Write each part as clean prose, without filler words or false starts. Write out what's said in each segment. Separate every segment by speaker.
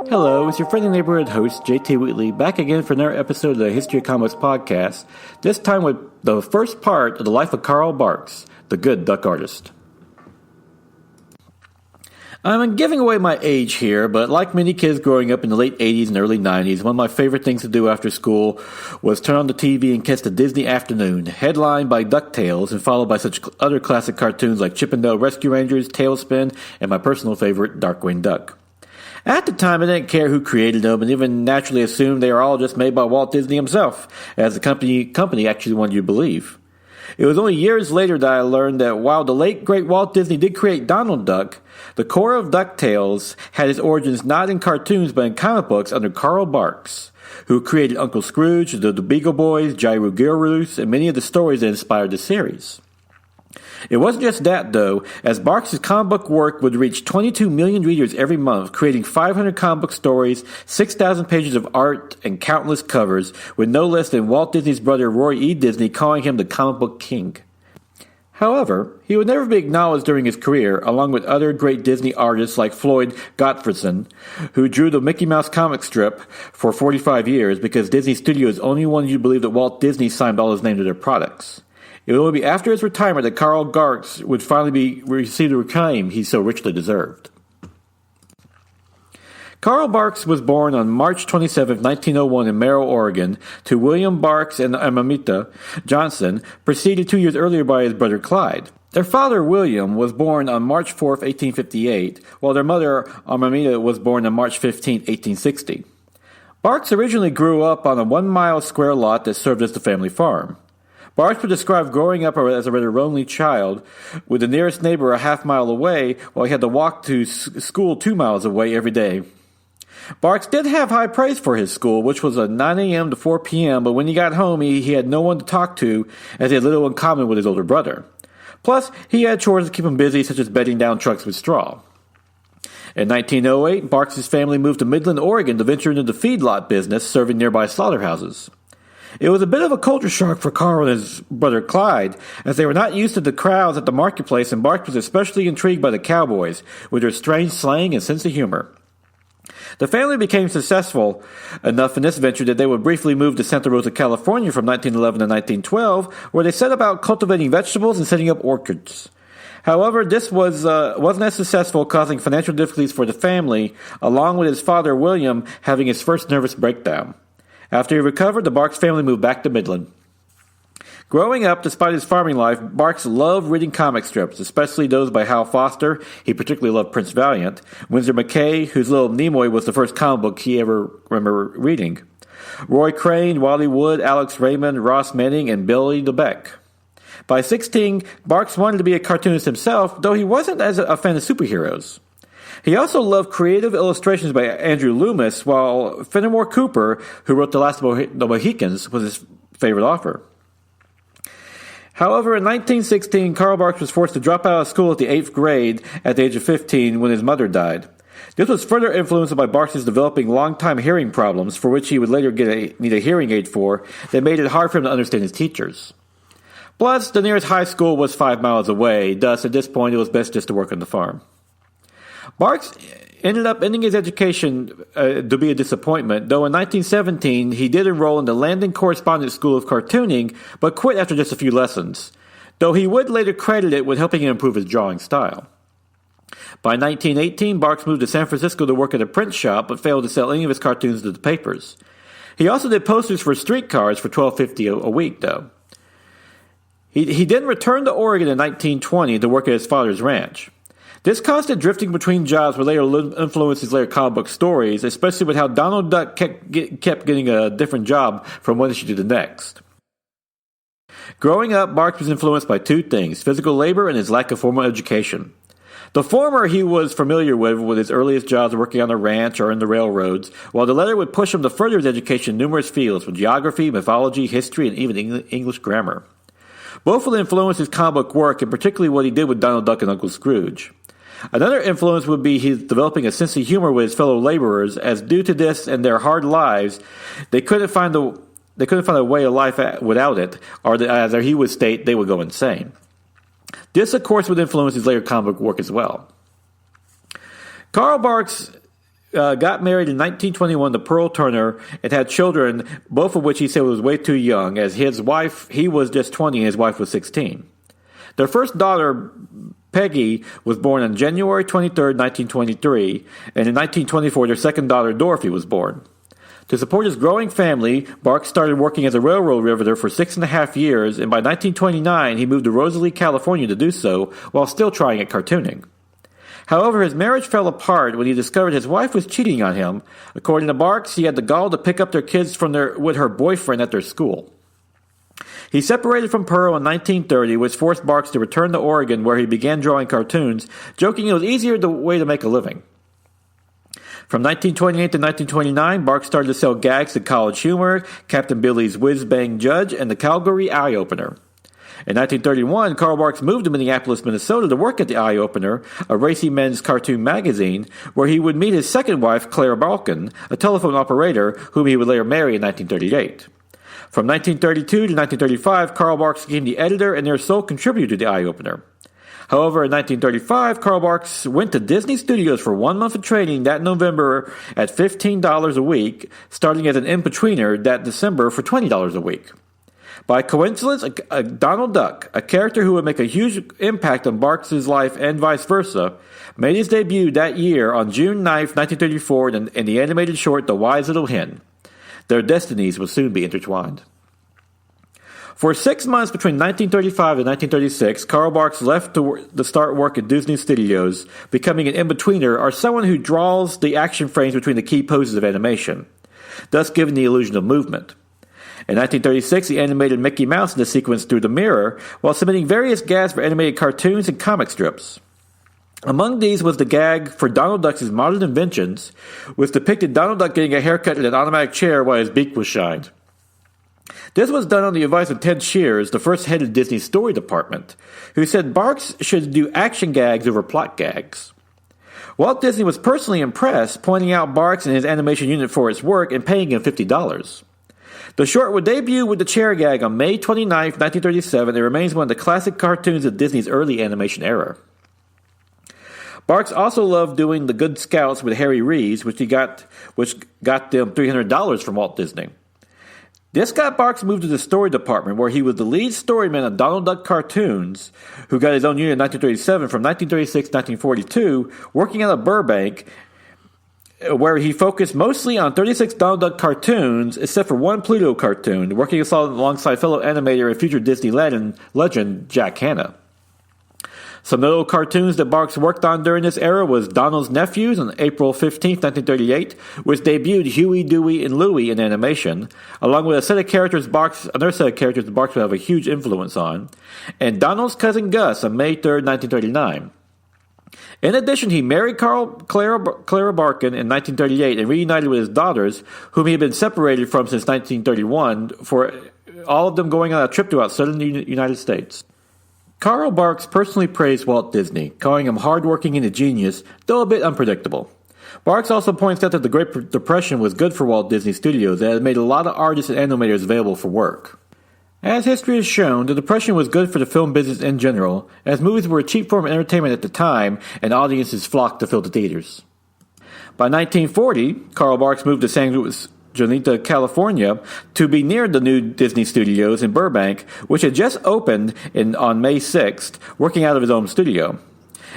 Speaker 1: Hello, it's your friendly neighborhood host, JT Wheatley, back again for another episode of the History of Comics podcast, this time with the first part of the life of Carl Barks, the good duck artist. I'm giving away my age here, but like many kids growing up in the late 80s and early 90s, one of my favorite things to do after school was turn on the TV and catch the Disney Afternoon, headlined by DuckTales and followed by such other classic cartoons like Chip 'n Dale Rescue Rangers, Tailspin, and my personal favorite, Darkwing Duck. At the time, I didn't care who created them and even naturally assumed they were all just made by Walt Disney himself, as the company actually wanted you to believe. It was only years later that I learned that while the late great Walt Disney did create Donald Duck, the core of DuckTales had its origins not in cartoons but in comic books under Carl Barks, who created Uncle Scrooge, the Beagle Boys, Gyro Gyroos, and many of the stories that inspired the series. It wasn't just that, though, as Barks' comic book work would reach 22 million readers every month, creating 500 comic book stories, 6,000 pages of art, and countless covers, with no less than Walt Disney's brother Roy E. Disney calling him the comic book king. However, he would never be acknowledged during his career, along with other great Disney artists like Floyd Gottfredson, who drew the Mickey Mouse comic strip for 45 years because Disney Studios only wanted you to believe that Walt Disney signed all his name to their products. It would only be after his retirement that Carl Barks would finally receive the acclaim he so richly deserved. Carl Barks was born on March 27, 1901 in Merrill, Oregon, to William Barks and Amamita Johnson, preceded 2 years earlier by his brother Clyde. Their father, William, was born on March 4, 1858, while their mother, Amamita, was born on March 15, 1860. Barks originally grew up on a 1-mile square lot that served as the family farm. Barks would describe growing up as a rather lonely child, with the nearest neighbor a half-mile away, while he had to walk to school 2 miles away every day. Barks did have high praise for his school, which was a 9 a.m. to 4 p.m., but when he got home, he had no one to talk to, as he had little in common with his older brother. Plus, he had chores to keep him busy, such as bedding down trucks with straw. In 1908, Barks' family moved to Midland, Oregon to venture into the feedlot business, serving nearby slaughterhouses. It was a bit of a culture shock for Carl and his brother Clyde, as they were not used to the crowds at the marketplace, and Barks was especially intrigued by the cowboys, with their strange slang and sense of humor. The family became successful enough in this venture that they would briefly move to Santa Rosa, California from 1911 to 1912, where they set about cultivating vegetables and setting up orchards. However, this wasn't as successful, causing financial difficulties for the family, along with his father, William, having his first nervous breakdown. After he recovered, the Barks family moved back to Midland. Growing up, despite his farming life, Barks loved reading comic strips, especially those by Hal Foster. He particularly loved Prince Valiant, Winsor McCay, whose Little Nimoy was the first comic book he ever remembered reading, Roy Crane, Wally Wood, Alex Raymond, Ross Manning, and Billy DeBeck. By 16, Barks wanted to be a cartoonist himself, though he wasn't as a fan of superheroes. He also loved creative illustrations by Andrew Loomis, while Fenimore Cooper, who wrote The Last of the Mohicans, was his favorite author. However, in 1916, Carl Barks was forced to drop out of school at the 8th grade at the age of 15 when his mother died. This was further influenced by Barks' developing long-time hearing problems, for which he would later need a hearing aid for, that made it hard for him to understand his teachers. Plus, the nearest high school was 5 miles away, thus at this point it was best just to work on the farm. Barks ended up ending his education to be a disappointment, though in 1917 he did enroll in the Landon Correspondence School of Cartooning, but quit after just a few lessons, though he would later credit it with helping him improve his drawing style. By 1918, Barks moved to San Francisco to work at a print shop, but failed to sell any of his cartoons to the papers. He also did posters for streetcars for $12.50 a week, though. He then returned to Oregon in 1920 to work at his father's ranch. This constant drifting between jobs would later influence his later comic book stories, especially with how Donald Duck kept getting a different job from one issue to the next. Growing up, Barks was influenced by two things: physical labor and his lack of formal education. The former he was familiar with his earliest jobs working on a ranch or in the railroads, while the latter would push him to further his education in numerous fields, from geography, mythology, history, and even English grammar. Both would influence his comic book work, and particularly what he did with Donald Duck and Uncle Scrooge. Another influence would be his developing a sense of humor with his fellow laborers, as due to this and their hard lives, they couldn't find a way of life without it, or as he would state, they would go insane. This, of course, would influence his later comic book work as well. Carl Barks got married in 1921 to Pearl Turner and had children, both of which he said was way too young, as his wife, he was just 20 and his wife was 16. Their first daughter, Peggy, was born on January 23, 1923, and in 1924 their second daughter, Dorothy, was born. To support his growing family, Barks started working as a railroad riveter for 6.5 years, and by 1929 he moved to Rosalie, California to do so, while still trying at cartooning. However, his marriage fell apart when he discovered his wife was cheating on him. According to Barks, he had the gall to pick up their kids with her boyfriend at their school. He separated from Pearl in 1930, which forced Barks to return to Oregon, where he began drawing cartoons, joking it was easier way to make a living. From 1928 to 1929, Barks started to sell gags to College Humor, Captain Billy's Whiz Bang Judge, and the Calgary Eye Opener. In 1931, Carl Barks moved to Minneapolis, Minnesota to work at the Eye Opener, a racy men's cartoon magazine, where he would meet his second wife, Clara Balkin, a telephone operator whom he would later marry in 1938. From 1932 to 1935, Carl Barks became the editor and their sole contributor to the Eye Opener. However, in 1935, Carl Barks went to Disney Studios for 1 month of training that November at $15 a week, starting as an in-betweener that December for $20 a week. By coincidence, Donald Duck, a character who would make a huge impact on Barks' life and vice versa, made his debut that year on June 9, 1934 in the animated short The Wise Little Hen. Their destinies will soon be intertwined. For 6 months between 1935 and 1936, Carl Barks left to start work at Disney Studios, becoming an in-betweener or someone who draws the action frames between the key poses of animation, thus giving the illusion of movement. In 1936, he animated Mickey Mouse in the sequence Through the Mirror, while submitting various gags for animated cartoons and comic strips. Among these was the gag for Donald Duck's Modern Inventions, which depicted Donald Duck getting a haircut in an automatic chair while his beak was shined. This was done on the advice of Ted Shears, the first head of Disney's story department, who said Barks should do action gags over plot gags. Walt Disney was personally impressed, pointing out Barks and his animation unit for its work and paying him $50. The short would debut with the chair gag on May 29, 1937, and remains one of the classic cartoons of Disney's early animation era. Barks also loved doing The Good Scouts with Harry Rees, which got them $300 from Walt Disney. This got Barks moved to the story department, where he was the lead storyman of Donald Duck cartoons, who got his own unit in 1937 from 1936 to 1942, working out of Burbank, where he focused mostly on 36 Donald Duck cartoons, except for one Pluto cartoon, working alongside fellow animator and future Disney legend Jack Hanna. Some notable cartoons that Barks worked on during this era was Donald's Nephews on April 15, 1938, which debuted Huey, Dewey, and Louie in animation, along with another set of characters Barks would have a huge influence on, and Donald's Cousin Gus on May 3, 1939. In addition, he married Clara Barkin in 1938 and reunited with his daughters, whom he had been separated from since 1931, for all of them going on a trip throughout southern United States. Carl Barks personally praised Walt Disney, calling him hardworking and a genius, though a bit unpredictable. Barks also points out that the Great Depression was good for Walt Disney Studios, as it made a lot of artists and animators available for work. As history has shown, the Depression was good for the film business in general, as movies were a cheap form of entertainment at the time, and audiences flocked to fill the theaters. By 1940, Carl Barks moved to San Luis Jonita, California, to be near the new Disney Studios in Burbank, which had just opened on May 6th, working out of his own studio.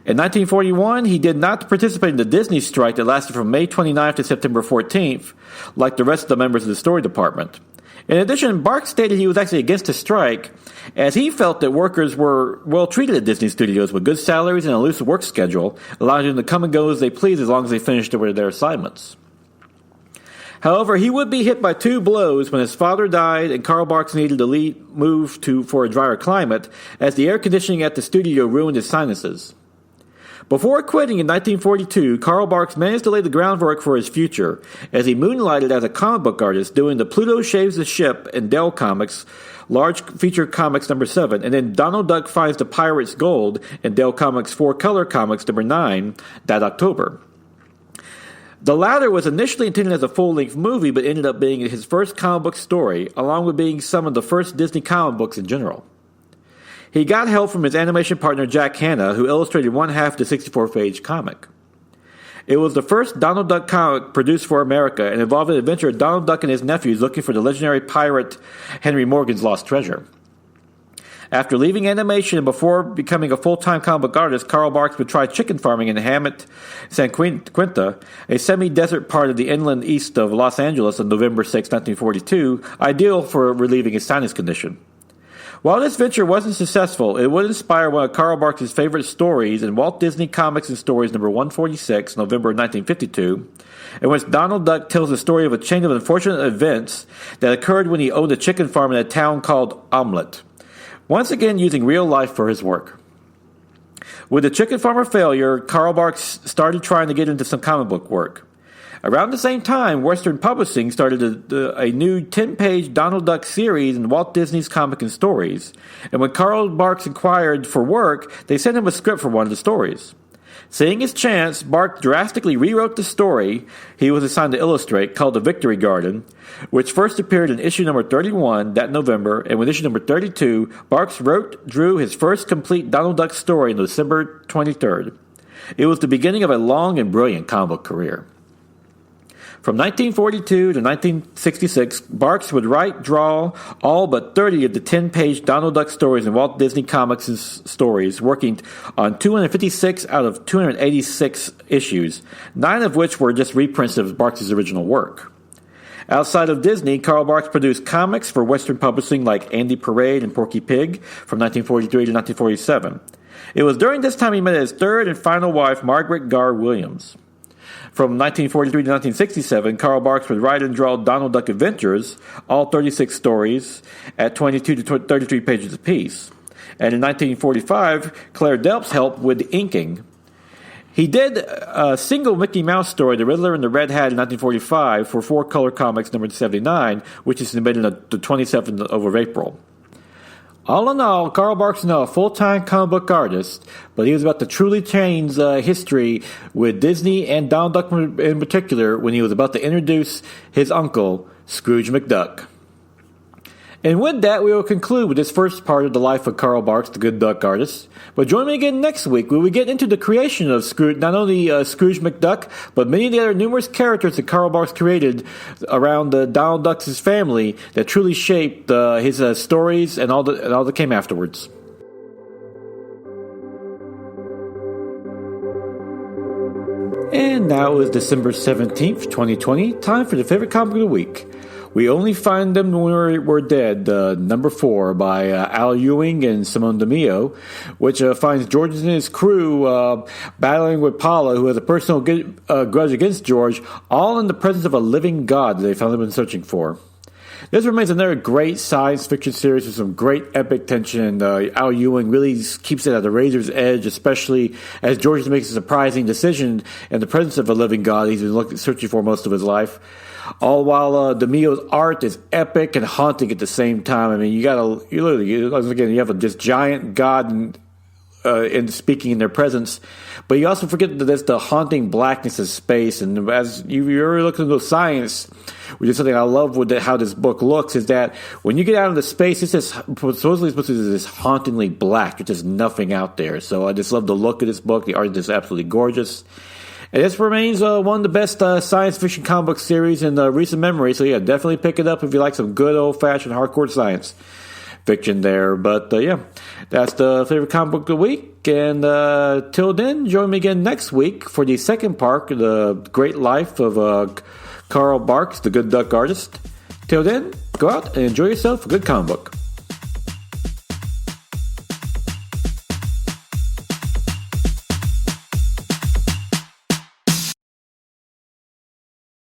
Speaker 1: In 1941, he did not participate in the Disney strike that lasted from May 29th to September 14th, like the rest of the members of the story department. In addition, Barks stated he was actually against the strike, as he felt that workers were well treated at Disney Studios with good salaries and a loose work schedule, allowing them to come and go as they pleased as long as they finished their assignments. However, he would be hit by two blows when his father died and Carl Barks needed to move for a drier climate, as the air conditioning at the studio ruined his sinuses. Before quitting in 1942, Carl Barks managed to lay the groundwork for his future, as he moonlighted as a comic book artist doing the Pluto Shaves the Ship and Dell Comics, Large Feature Comics number 7, and then Donald Duck Finds the Pirate's Gold and Dell Comics 4-Color Comics number 9 that October. The latter was initially intended as a full-length movie, but ended up being his first comic book story, along with being some of the first Disney comic books in general. He got help from his animation partner Jack Hanna, who illustrated one half of the 64-page comic. It was the first Donald Duck comic produced for America and involved an adventure of Donald Duck and his nephews looking for the legendary pirate Henry Morgan's lost treasure. After leaving animation and before becoming a full-time comic book artist, Carl Barks would try chicken farming in Hamlet, San Quinta, a semi-desert part of the inland east of Los Angeles on November 6, 1942, ideal for relieving his sinus condition. While this venture wasn't successful, it would inspire one of Carl Barks' favorite stories in Walt Disney Comics and Stories number 146, November 1952, in which Donald Duck tells the story of a chain of unfortunate events that occurred when he owned a chicken farm in a town called Omelette, once again using real life for his work. With the chicken farmer failure, Carl Barks started trying to get into some comic book work. Around the same time, Western Publishing started a new 10-page Donald Duck series in Walt Disney's Comics and Stories, and when Carl Barks inquired for work, they sent him a script for one of the stories. Seeing his chance, Barks drastically rewrote the story he was assigned to illustrate, called The Victory Garden, which first appeared in issue number 31 that November, and with issue number 32, Barks drew his first complete Donald Duck story on December 23rd. It was the beginning of a long and brilliant comic book career. From 1942 to 1966, Barks would write, draw all but 30 of the 10-page Donald Duck stories in Walt Disney Comics and Stories, working on 256 out of 286 issues, 9 of which were just reprints of Barks' original work. Outside of Disney, Carl Barks produced comics for Western Publishing like Andy Parade and Porky Pig from 1943 to 1947. It was during this time he met his third and final wife, Margaret Garr Williams. From 1943 to 1967, Carl Barks would write and draw Donald Duck Adventures, all 36 stories, at 22 to 33 pages apiece. And in 1945, Claire Delps helped with the inking. He did a single Mickey Mouse story, The Riddler and the Red Hat, in 1945 for 4-Color Comics number 79, which is submitted on the 27th of April. All in all, Carl Barks is now a full-time comic book artist, but he was about to truly change history with Disney and Donald Duck in particular when he was about to introduce his uncle, Scrooge McDuck. And with that, we will conclude with this first part of the life of Carl Barks, the good duck artist. But join me again next week where we get into the creation of Scrooge, not only Scrooge McDuck, but many of the other numerous characters that Carl Barks created around Donald Duck's family that truly shaped his stories and all that came afterwards. And now is December 17th, 2020, time for the favorite comic of the week. We Only Find Them When We're Dead, number 4 by Al Ewing and Simone DeMeo, which finds George and his crew battling with Paula, who has a personal grudge against George, all in the presence of a living god that they've finally been searching for. This remains another great science fiction series with some great epic tension. Al Ewing really keeps it at the razor's edge, especially as George makes a surprising decision in the presence of a living god he's been searching for most of his life. All while DeMeo's art is epic and haunting at the same time. I mean, you have this giant god in speaking in their presence, but you also forget that there's the haunting blackness of space. And as you're looking at science, which is something I love with how this book looks, is that when you get out into space, it's just supposedly supposed to be this hauntingly black. There's just nothing out there. So I just love the look of this book. The art is just absolutely gorgeous. And this remains one of the best science fiction comic book series in recent memory. So yeah, definitely pick it up if you like some good old-fashioned hardcore science fiction there. But yeah, that's the favorite comic book of the week. And till then, join me again next week for the second part of the great life of Carl Barks, the good duck artist. Till then, go out and enjoy yourself a good comic book.